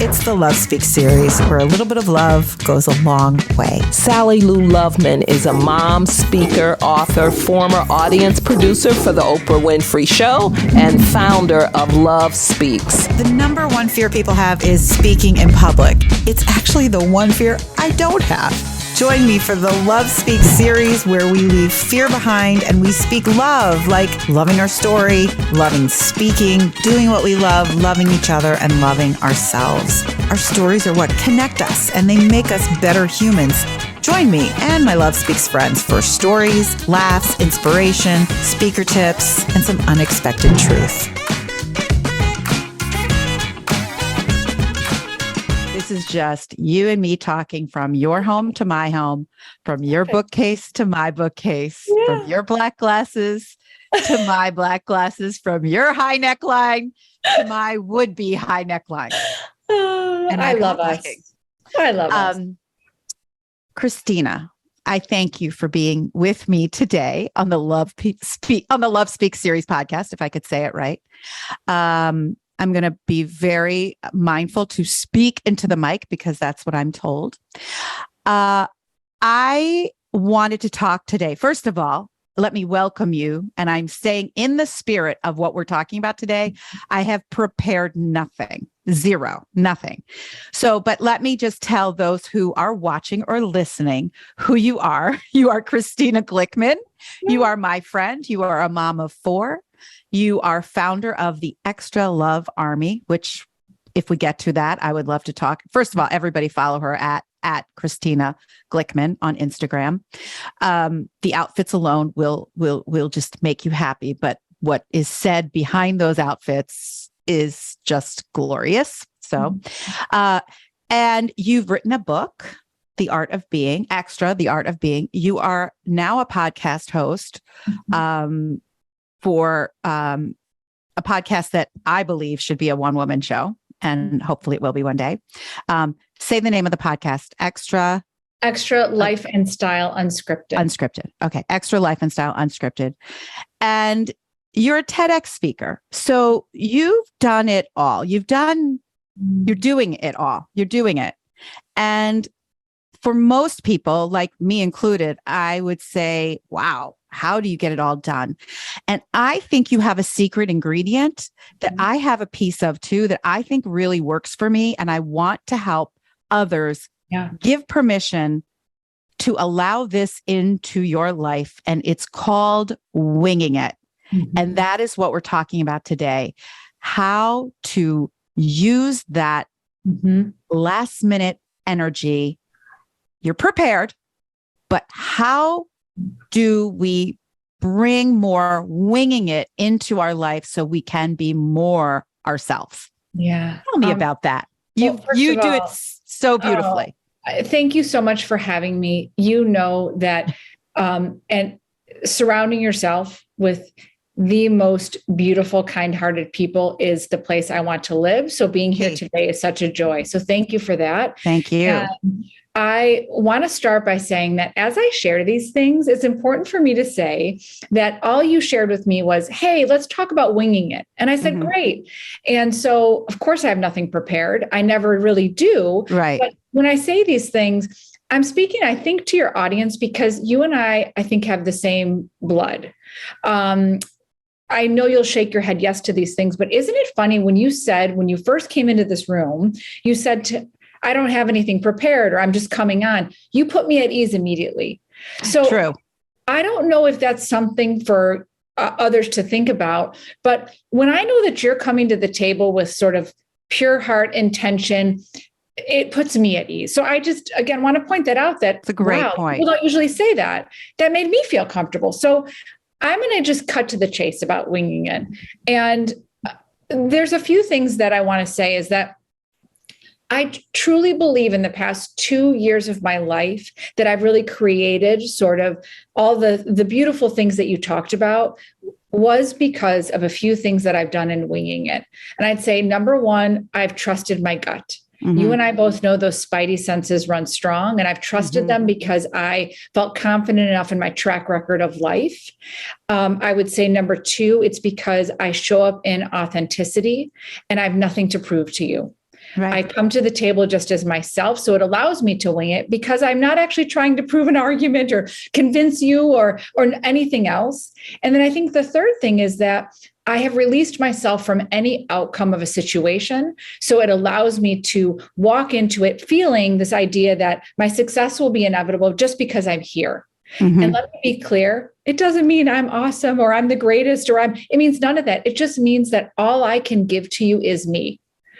It's the Love Speaks series, where a little bit of love goes a long way. Sally Lou Loveman is a mom, speaker, author, former audience producer for the Oprah Winfrey Show, and founder of Love Speaks. The number one fear people have is speaking in public. It's actually the one fear I don't have. Join me for the Love Speaks series, where we leave fear behind and we speak love, like loving our story, loving speaking, doing what we love, loving each other, and loving ourselves. Our stories are what connect us, and they make us better humans. Join me and my Love Speaks friends for stories, laughs, inspiration, speaker tips, and some unexpected truth. This is just you and me talking from your home to my home, from your bookcase to my bookcase, from your black glasses to my black glasses, from your high neckline to my would-be high neckline. And I love us. I love us. Christina, I thank you for being with me today on the Love Speak series podcast, if I could say it right. I'm going to be very mindful to speak into the mic because that's what I'm told. I wanted to talk today. First of all, let me welcome you. And I'm saying in the spirit of what we're talking about today, I have prepared nothing, nothing. So, but let me just tell those who are watching or listening who you are. You are Christina Glickman. You are my friend. You are a mom of 4. You are founder of the Extra Love Army, which if we get to that, I would love to talk. First of all, everybody follow her at Christina Glickman on Instagram. The outfits alone will just make you happy. But what is said behind those outfits is just glorious. So, and you've written a book, The Art of Being, The Art of Being. You are now a podcast host. For a podcast that I believe should be a one-woman show, and hopefully it will be one day. Say the name of the podcast. Extra Life and Style Unscripted. Unscripted. Okay. Extra Life and Style Unscripted. And you're a TEDx speaker. So you've done it all. You're doing it all. You're doing it. And for most people, like me included, I would say, wow, how do you get it all done? And I think you have a secret ingredient that I have a piece of too, that I think really works for me. And I want to help others give permission to allow this into your life. And it's called winging it. And that is what we're talking about today. How to use that last minute energy. You're prepared, but how do we bring more winging it into our life so we can be more ourselves? Yeah. Tell me about that. You do it so beautifully. Thank you so much for having me. You know that, and surrounding yourself with the most beautiful, kind-hearted people is the place I want to live. So being here today is such a joy. So thank you for that. Thank you. And I want to start by saying that as I share these things, it's important for me to say that all you shared with me was, hey, let's talk about winging it. And I said, great. And so, of course, I have nothing prepared. I never really do. Right. But when I say these things, I'm speaking, I think, to your audience because you and I think, have the same blood. I know you'll shake your head yes to these things, but isn't it funny when you first came into this room, you said I don't have anything prepared, or I'm just coming on. You put me at ease immediately. So true. I don't know if that's something for others to think about, but when I know that you're coming to the table with sort of pure heart intention, it puts me at ease. So I just, again, want to point that out. That's a great point. People don't usually say that. That made me feel comfortable. So I'm going to just cut to the chase about winging it. And there's a few things that I want to say is that I truly believe in the past 2 years of my life that I've really created sort of all the beautiful things that you talked about was because of a few things that I've done in winging it. And I'd say, number one, I've trusted my gut. You and I both know those spidey senses run strong, and I've trusted them because I felt confident enough in my track record of life. I would say number two, it's because I show up in authenticity and I have nothing to prove to you. Right. I come to the table just as myself. So it allows me to wing it because I'm not actually trying to prove an argument or convince you or anything else. And then I think the third thing is that I have released myself from any outcome of a situation. So it allows me to walk into it feeling this idea that my success will be inevitable just because I'm here. Mm-hmm. And let me be clear, it doesn't mean I'm awesome or I'm the greatest it means none of that. It just means that all I can give to you is me.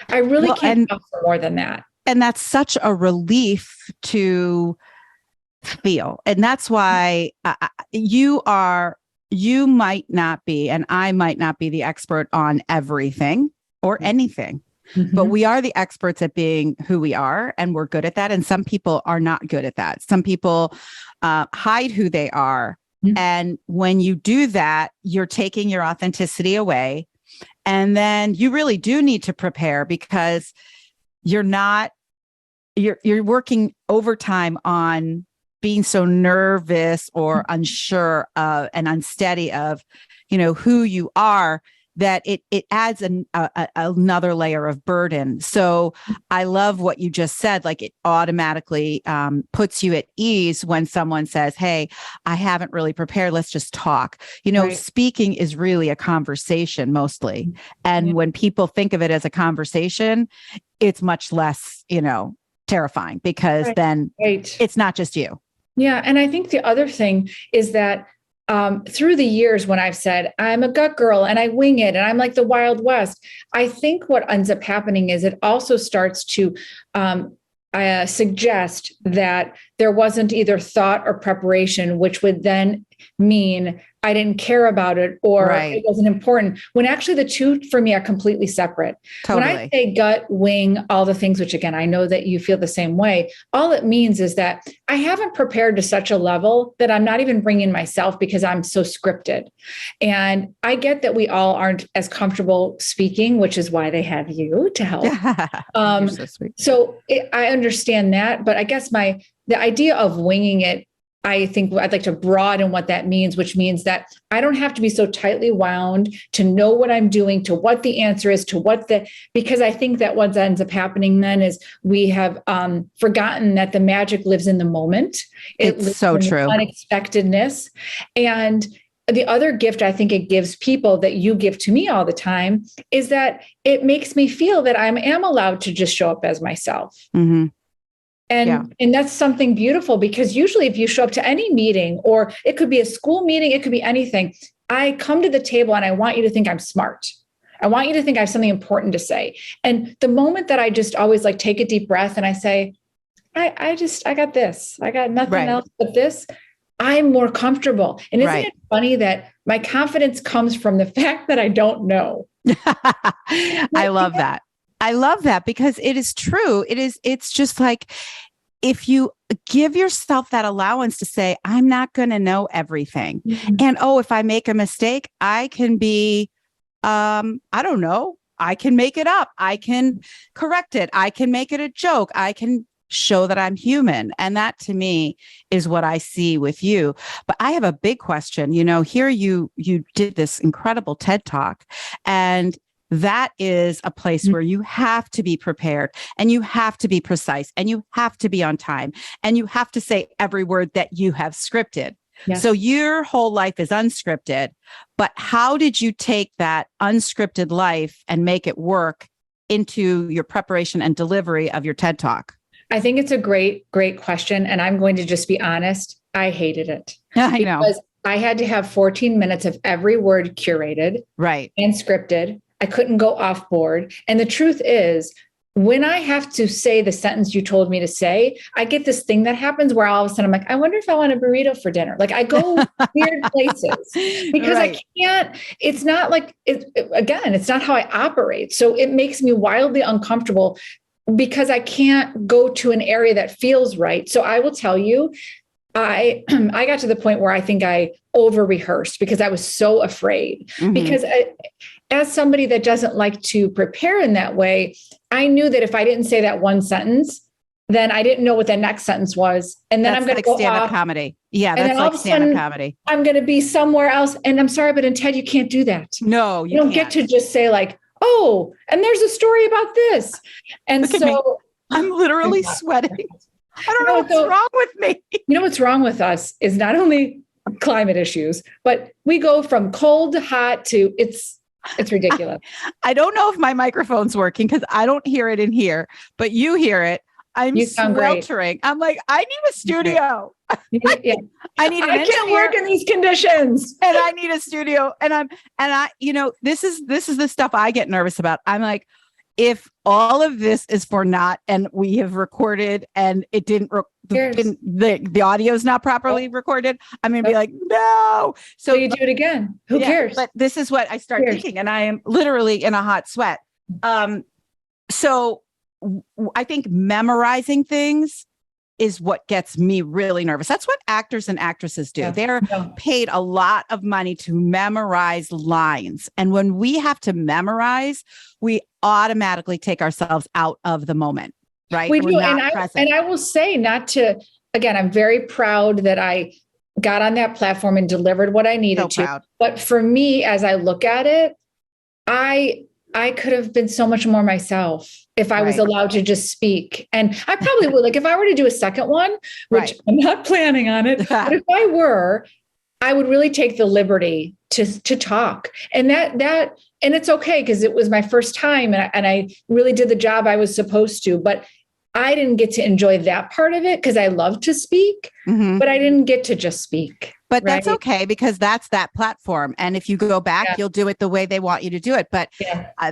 I really can't offer more than that. And that's such a relief to feel. And that's why you might not be, and I might not be the expert on everything or anything, but we are the experts at being who we are, and we're good at that. And some people are not good at that. Some people hide who they are. And when you do that, you're taking your authenticity away. And then you really do need to prepare because you're working overtime on being so nervous or unsure of and unsteady of, who you are, that it adds another layer of burden. So I love what you just said. Like, it automatically puts you at ease when someone says, hey, I haven't really prepared. Let's just talk. Right. Speaking is really a conversation mostly. And when people think of it as a conversation, it's much less, terrifying because then it's not just you. Yeah. And I think the other thing is that through the years when I've said, I'm a gut girl and I wing it and I'm like the Wild West, I think what ends up happening is it also starts to suggest that there wasn't either thought or preparation, which would then mean I didn't care about it or it wasn't important, when actually the two for me are completely separate. Totally. When I say gut, wing, all the things, which again, I know that you feel the same way, all it means is that I haven't prepared to such a level that I'm not even bringing myself because I'm so scripted. And I get that we all aren't as comfortable speaking, which is why they have you to help. You're so sweet. So I understand that, but I guess the idea of winging it, I think I'd like to broaden what that means, which means that I don't have to be so tightly wound to know what I'm doing, to what the answer is, because I think that what ends up happening then is we have forgotten that the magic lives in the moment. It's so true. Unexpectedness. And the other gift I think it gives people that you give to me all the time is that it makes me feel that I am allowed to just show up as myself. Mm-hmm. And that's something beautiful, because usually if you show up to any meeting, or it could be a school meeting, it could be anything, I come to the table and I want you to think I'm smart. I want you to think I have something important to say. And the moment that I just always take a deep breath and I say, I got this, I got nothing else but this, I'm more comfortable. And isn't it funny that my confidence comes from the fact that I don't know? I love that. I love that because it is true. It's just like, if you give yourself that allowance to say, I'm not going to know everything. Mm-hmm. And, if I make a mistake, I can be, I don't know, I can make it up. I can correct it. I can make it a joke. I can show that I'm human. And that to me is what I see with you. But I have a big question. Here you did this incredible TED Talk, and that is a place where you have to be prepared, and you have to be precise, and you have to be on time, and you have to say every word that you have scripted. Yes. So your whole life is unscripted, but how did you take that unscripted life and make it work into your preparation and delivery of your TED Talk? I think it's a great, great question. And I'm going to just be honest. I hated it. I know. Because I had to have 14 minutes of every word curated and scripted. I couldn't go off board. And the truth is, when I have to say the sentence you told me to say, I get this thing that happens where all of a sudden I'm like, I wonder if I want a burrito for dinner. I go weird places because I can't, it's not it's not how I operate. So it makes me wildly uncomfortable because I can't go to an area that feels right. So I will tell you, I got to the point where I think I over rehearsed because I was so afraid. Mm-hmm. Because as somebody that doesn't like to prepare in that way, I knew that if I didn't say that one sentence, then I didn't know what the next sentence was. And then I'm going to go stand-up off. Comedy. Yeah, that's like stand-up comedy. I'm going to be somewhere else. And I'm sorry, but in TED, you can't do that. No, you don't get to just say oh, and there's a story about this. And Look at me. so I'm literally sweating. I don't know what's wrong with me. You know what's wrong with us is not only climate issues, but we go from cold to hot to it's ridiculous. I don't know if my microphone's working because I don't hear it in here, but you hear it. I'm sweltering. I'm like, I need a studio. Yeah. I need an I can't engineer, work in these conditions. and I need a studio. And I, this is the stuff I get nervous about. I'm like, if all of this is for naught and we have recorded and it the audio is not properly recorded, I'm going to be like, no. So you do it again. Who cares? But this is what I start thinking, and I am literally in a hot sweat. So I think memorizing things is what gets me really nervous. That's what actors and actresses do. They're paid a lot of money to memorize lines. And when we have to memorize, we automatically take ourselves out of the moment, right? We do. And I will say, again, I'm very proud that I got on that platform and delivered what I needed to. But for me, as I look at it, I could have been so much more myself if I was allowed to just speak. And I probably would, like if I were to do a second one, which I'm not planning on it, but if I were, I would really take the liberty to talk. And and it's okay because it was my first time and I really did the job I was supposed to, but I didn't get to enjoy that part of it because I love to speak, but I didn't get to just speak. But that's okay because that's that platform. And if you go back, you'll do it the way they want you to do it. But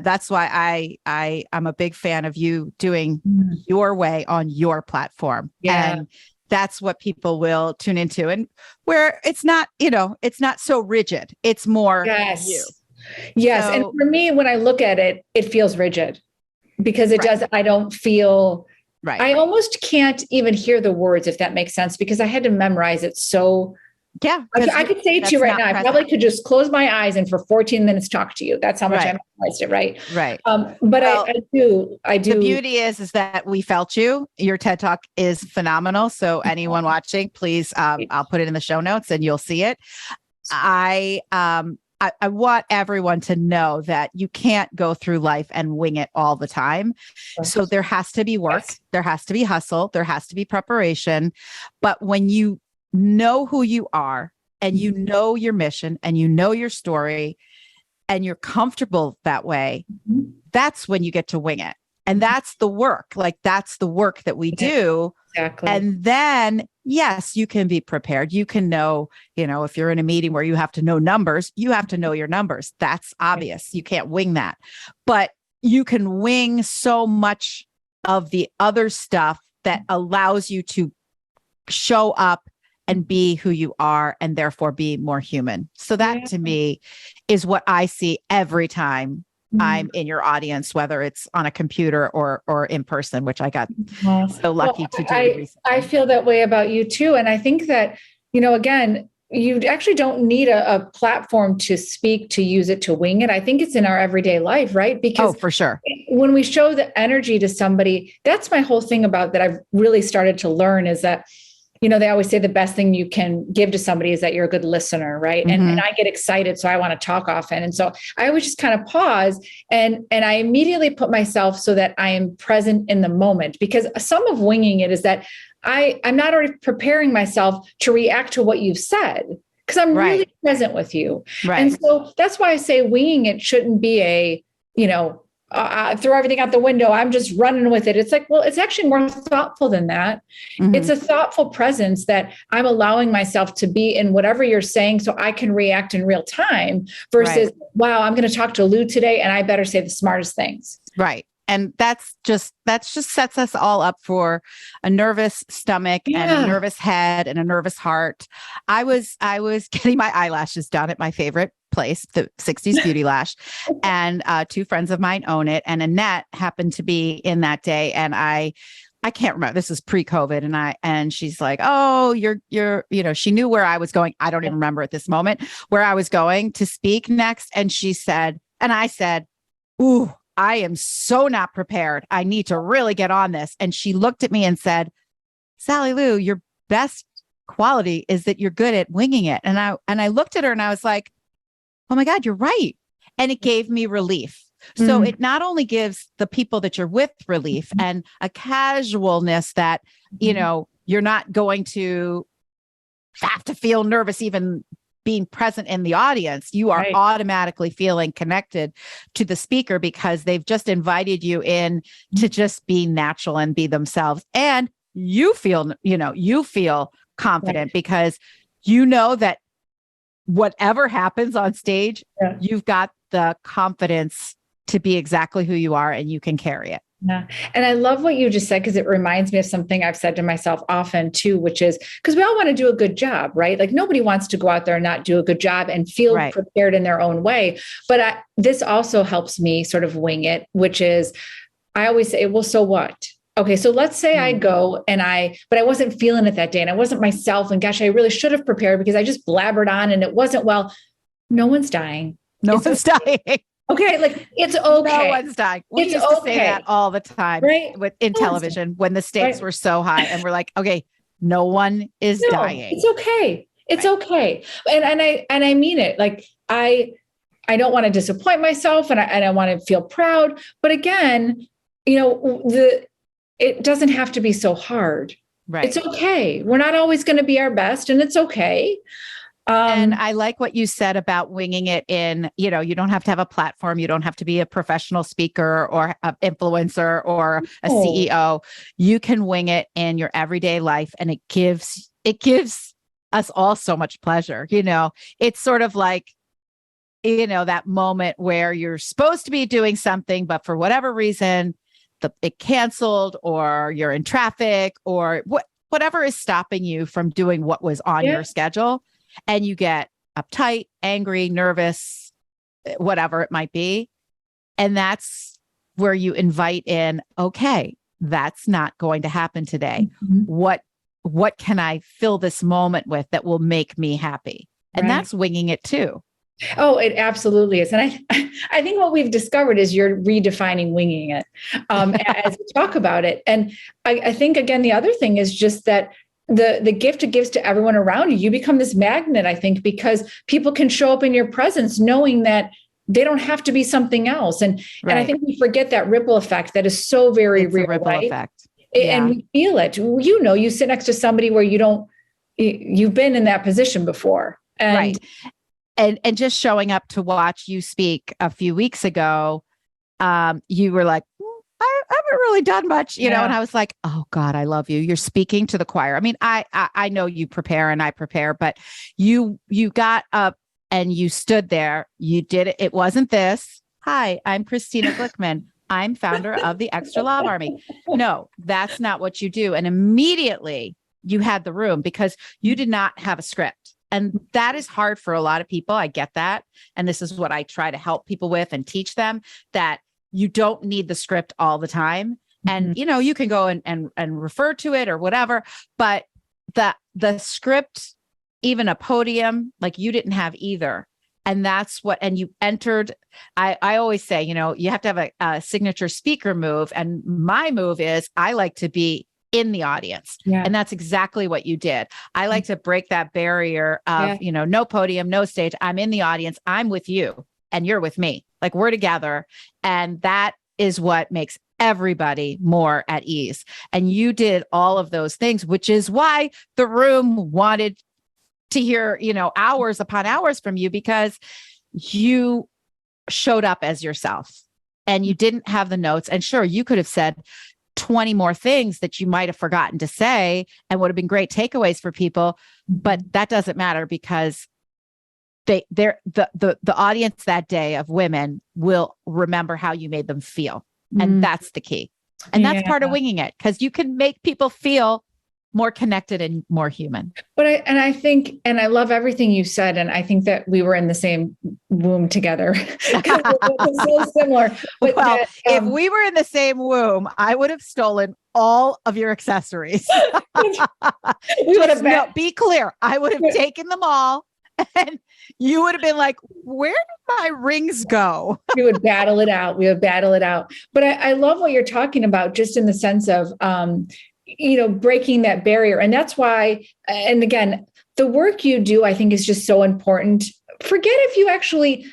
that's why I'm a big fan of you doing your way on your platform. Yeah. And that's what people will tune into, and where it's not, it's not so rigid. It's more you. Yes. So, and for me, when I look at it, it feels rigid because I don't feel right. I almost can't even hear the words, if that makes sense, because I had to memorize it. So I could say it to you right now. I probably could just close my eyes and for 14 minutes talk to you. That's how much I memorized it. Right. Right. But I do. The beauty is that we felt you. Your TED Talk is phenomenal. So anyone watching, please, I'll put it in the show notes and you'll see it. I want everyone to know that you can't go through life and wing it all the time. So there has to be work. There has to be hustle. There has to be preparation. But when you know who you are and you know your mission and you know your story and you're comfortable that way, that's when you get to wing it. And that's the work. Like that's the work that we do. Exactly. And then, yes, you can be prepared. You can know, if you're in a meeting where you have to know numbers, you have to know your numbers. That's obvious. You can't wing that. But you can wing so much of the other stuff that allows you to show up and be who you are and therefore be more human. So that to me is what I see every time I'm in your audience, whether it's on a computer or in person, which I got so lucky to do recently. I feel that way about you too. And I think that, again, you actually don't need a platform to speak, to use it, to wing it. I think it's in our everyday life, right? Because for sure. When we show the energy to somebody, that's my whole thing about that I've really started to learn is that, they always say the best thing you can give to somebody is that you're a good listener, right? And I get excited, so I want to talk often. And so I always just kind of pause and I immediately put myself so that I am present in the moment, because some of winging it is that I'm not already preparing myself to react to what you've said because I'm really present with you. Right. And so that's why I say winging it shouldn't be throw everything out the window. I'm just running with it. It's like, well, it's actually more thoughtful than that. It's a thoughtful presence that I'm allowing myself to be in whatever you're saying so I can react in real time versus, wow, I'm going to talk to Lou today and I better say the smartest things. Right. And that's just sets us all up for a nervous stomach and a nervous head and a nervous heart. I was getting my eyelashes done at my favorite place, the 60s Beauty Lash, and two friends of mine own it. And Annette happened to be in that day. And I can't remember, this is pre-COVID. And she's like, oh, you're, she knew where I was going. I don't even remember at this moment where I was going to speak next. And she said, and I said, ooh, I am so not prepared. I need to really get on this. And she looked at me and said, Sally Lou, your best quality is that you're good at winging it. And I looked at her and I was like, oh my God, you're right. And it gave me relief. So it not only gives the people that you're with relief and a casualness that, you know, you're not going to have to feel nervous even being present in the audience. You are automatically feeling connected to the speaker because they've just invited you in to just be natural and be themselves. And you feel, you feel confident because you know that whatever happens on stage, you've got the confidence to be exactly who you are and you can carry it. Yeah. And I love what you just said, because it reminds me of something I've said to myself often too, which is because we all want to do a good job, right? Like nobody wants to go out there and not do a good job and feel prepared in their own way. But this also helps me sort of wing it, which is I always say, well, so what? Okay, so let's say I go but I wasn't feeling it that day and I wasn't myself. And gosh, I really should have prepared because I just blabbered on and it wasn't well. No one's dying. No one's dying. Okay, like it's okay. No one's dying. We used to say that all the time in television when the stakes were so high, and we're like, okay, no one is dying. It's okay. It's okay. And I mean it. Like I don't want to disappoint myself, and I want to feel proud. But again, it doesn't have to be so hard. Right. It's okay. We're not always going to be our best, and it's okay. And I like what you said about winging it in, you don't have to have a platform. You don't have to be a professional speaker or an influencer or a CEO. You can wing it in your everyday life. And it gives us all so much pleasure. It's sort of like, that moment where you're supposed to be doing something, but for whatever reason, it canceled, or you're in traffic, or whatever is stopping you from doing what was on your schedule. And you get uptight, angry, nervous, whatever it might be. And that's where you invite in, okay, that's not going to happen today. What can I fill this moment with that will make me happy? And that's winging it too. Oh, it absolutely is. And I think what we've discovered is you're redefining winging it as we talk about it. And I think, again, the other thing is just that the gift it gives to everyone around you. You become this magnet, I think, because people can show up in your presence knowing that they don't have to be something else. And I think we forget that ripple effect that is so very real. Ripple effect. And we feel it. You sit next to somebody where you've been in that position before. And And just showing up to watch you speak a few weeks ago, you were like, I haven't really done much, and I was like, oh God, I love you. You're speaking to the choir. I mean, I know you prepare and I prepare, but you got up and you stood there. You did it. It wasn't this. Hi, I'm Christina Glickman. I'm founder of the Extra Love Army. No, that's not what you do. And immediately you had the room because you did not have a script. And that is hard for a lot of people. I get that. And this is what I try to help people with and teach them, that you don't need the script all the time. And, you can go and refer to it or whatever, but the script, even a podium, like you didn't have either. And and you entered, I always say, you have to have a signature speaker move. And my move is I like to be in the audience. Yeah. And that's exactly what you did. I like to break that barrier of, no podium, no stage. I'm in the audience. I'm with you and you're with me. Like we're together. And that is what makes everybody more at ease. And you did all of those things, which is why the room wanted to hear, hours upon hours from you, because you showed up as yourself and you didn't have the notes. And sure, you could have said 20 more things that you might have forgotten to say and would have been great takeaways for people, but that doesn't matter because the audience that day of women will remember how you made them feel. And that's the key. And that's part of winging it, because you can make people feel more connected and more human. But I think, and I love everything you said. And I think that we were in the same womb together. It's so similar. But if we were in the same womb, I would have stolen all of your accessories. We would have be clear. I would have taken them all. And you would have been like, where did my rings go? We would battle it out. But I love what you're talking about, just in the sense of, breaking that barrier. And that's why, and again, the work you do, I think, is just so important. Forget if you actually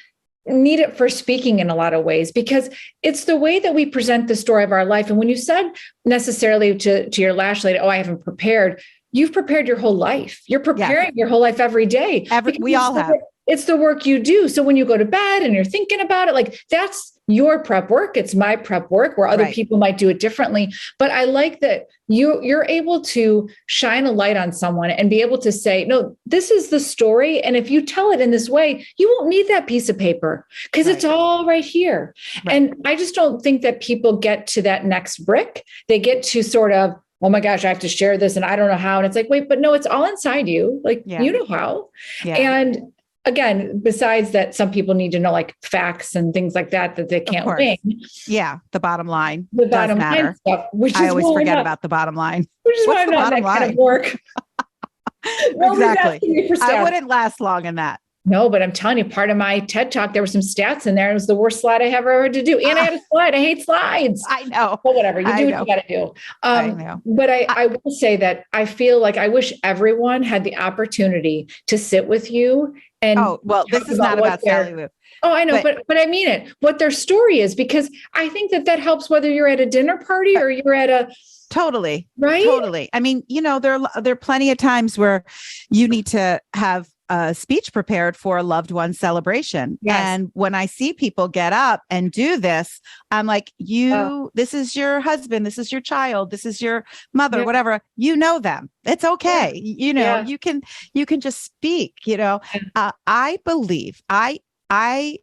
need it for speaking in a lot of ways, because it's the way that we present the story of our life. And when you said necessarily to your lash lady, oh, I haven't prepared, you've prepared your whole life. You're preparing your whole life every day. We all have. It's the work you do. So when you go to bed and you're thinking about it, like that's your prep work. It's my prep work, where other people might do it differently. But I like that you're able to shine a light on someone and be able to say, no, this is the story. And if you tell it in this way, you won't need that piece of paper because it's all right here. Right. And I just don't think that people get to that next brick. They get to sort of, oh my gosh, I have to share this and I don't know how. And it's like, wait, but no, it's all inside you. Like, you know how. Yeah. And again, besides that, some people need to know like facts and things like that they can't wing. Yeah. The bottom line. The bottom line stuff, which I always forget about the bottom line. Which is why I'm not that kind of work. Exactly. I wouldn't last long in that. No, but I'm telling you, part of my TED Talk, there were some stats in there. It was the worst slide I ever had to do. And I had a slide. I hate slides. I know. But whatever. You do what you got to do. I know. But I will say that I feel like I wish everyone had the opportunity to sit with you. And this is not about Sally Lou. Oh, I know. But I mean it. What their story is, because I think that helps whether you're at a dinner party or you're at a. Totally. Right. Totally. I mean, there are plenty of times where you need to have a speech prepared for a loved one celebration. Yes. And when I see people get up and do this, I'm like, this is your husband, this is your child, this is your mother, whatever, them. It's okay. You can just speak, I believe I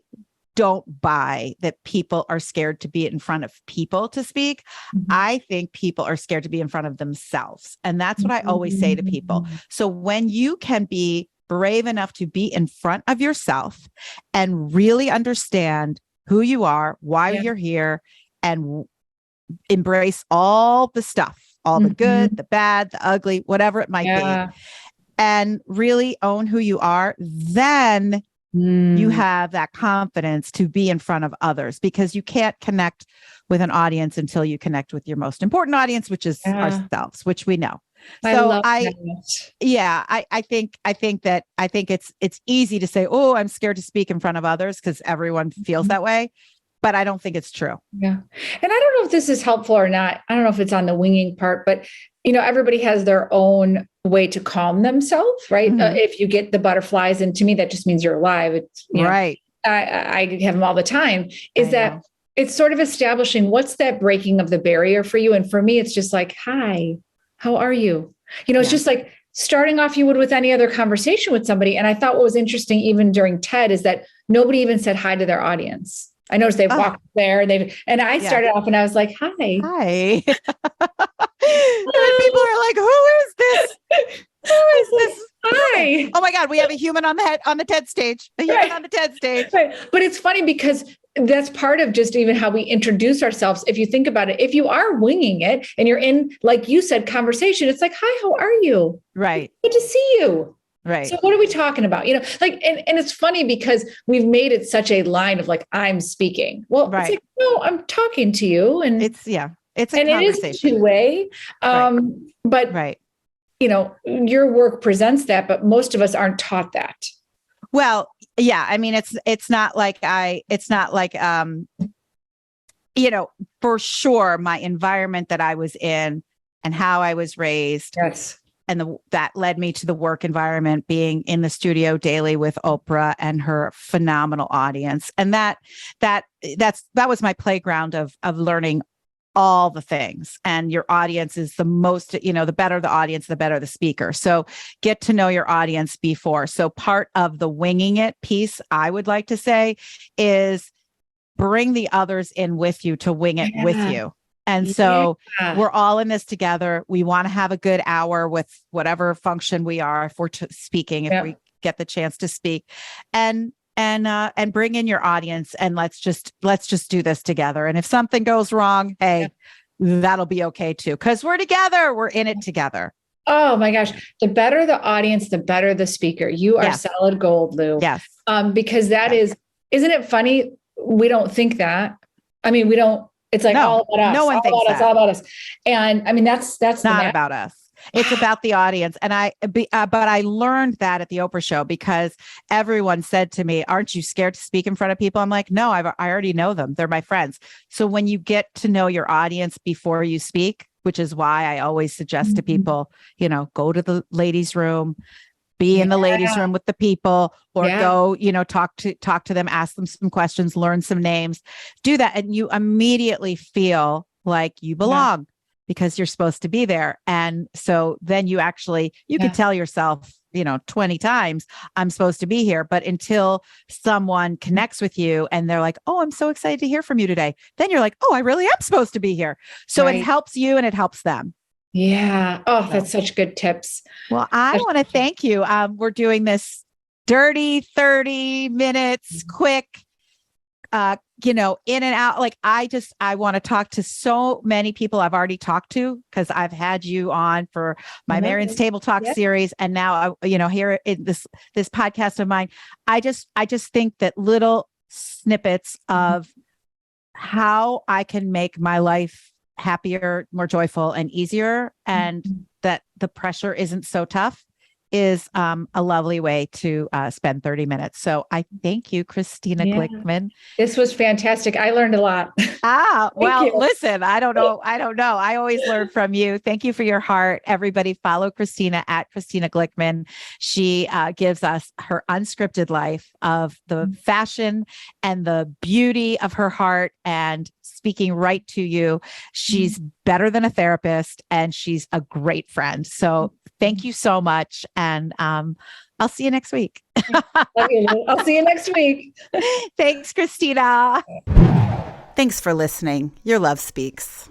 don't buy that people are scared to be in front of people to speak. Mm-hmm. I think people are scared to be in front of themselves. And that's what I always say to people. So when you can be brave enough to be in front of yourself and really understand who you are, why you're here, and embrace all the stuff, all the good, the bad, the ugly, whatever it might be, and really own who you are, then you have that confidence to be in front of others, because you can't connect with an audience until you connect with your most important audience, which is ourselves, which we know. I think it's easy to say, oh, I'm scared to speak in front of others because everyone feels that way, but I don't think it's true. Yeah. And I don't know if this is helpful or not. I don't know if it's on the winging part, but everybody has their own way to calm themselves, right? Mm-hmm. If you get the butterflies, and to me, that just means you're alive. It's right. I have them all the time. It's sort of establishing what's that breaking of the barrier for you. And for me, it's just like, hi, how are you? It's just like starting off you would with any other conversation with somebody. And I thought what was interesting, even during TED, is that nobody even said hi to their audience. I noticed they've walked there and I started off and I was like, hi. And people are like, who is this? Who is this? Hi. Oh my God, we have a human on the TED stage. A human on the TED stage. Right. But it's funny because that's part of just even how we introduce ourselves. If you think about it, if you are winging it and you're in, like you said, conversation, it's like, hi, how are you? Right. Good to see you. Right. So what are we talking about? And it's funny because we've made it such a line of like, I'm speaking. Well, it's like, no, I'm talking to you. And it's a conversation. It is two-way. But your work presents that, but most of us aren't taught that. Well, yeah. I mean, it's not like for sure my environment that I was in and how I was raised. Yes. And that led me to the work environment, being in the studio daily with Oprah and her phenomenal audience. And that was my playground of learning all the things. And your audience is the most, the better the audience, the better the speaker. So get to know your audience before. So part of the winging it piece, I would like to say, is bring the others in with you to wing it with you. And so we're all in this together. We want to have a good hour with whatever function we are, if we're speaking, if we get the chance to speak, and bring in your audience, and let's just do this together. And if something goes wrong, hey, that'll be okay too, because we're together. We're in it together. Oh my gosh. The better the audience, the better the speaker. You are solid gold, Lou. Yes. Because that isn't it funny? We don't think that. I mean, we don't. It's like all about us. No one thinks that. All about us. And I mean, that's not about us. It's about the audience. And but I learned that at the Oprah show because everyone said to me, aren't you scared to speak in front of people? I'm like, no, I already know them. They're my friends. So when you get to know your audience before you speak, which is why I always suggest to people, go to the ladies' room, be in the ladies' room with the people, or go, talk to them, ask them some questions, learn some names, do that. And you immediately feel like you belong because you're supposed to be there. And so then you can tell yourself, 20 times, I'm supposed to be here. But until someone connects with you and they're like, oh, I'm so excited to hear from you today. Then you're like, oh, I really am supposed to be here. So it helps you and it helps them. Yeah. Oh, that's such good tips. Well, I want to thank you. We're doing this dirty 30 minutes, quick, in and out. Like I want to talk to so many people I've already talked to because I've had you on for my Marion's Table Talk series. And now, here in this podcast of mine, I just think that little snippets of how I can make my life happier, more joyful, and easier, and that the pressure isn't so tough is a lovely way to spend 30 minutes. So I thank you, Christina Glickman. This was fantastic. I learned a lot. Listen, I don't know. I always learn from you. Thank you for your heart. Everybody follow Christina at Christina Glickman. She gives us her unscripted life of the fashion and the beauty of her heart and speaking right to you. She's better than a therapist and she's a great friend. So thank you so much. And I'll see you next week. I'll see you next week. Thanks, Christina. Thanks for listening. Your Love Speaks.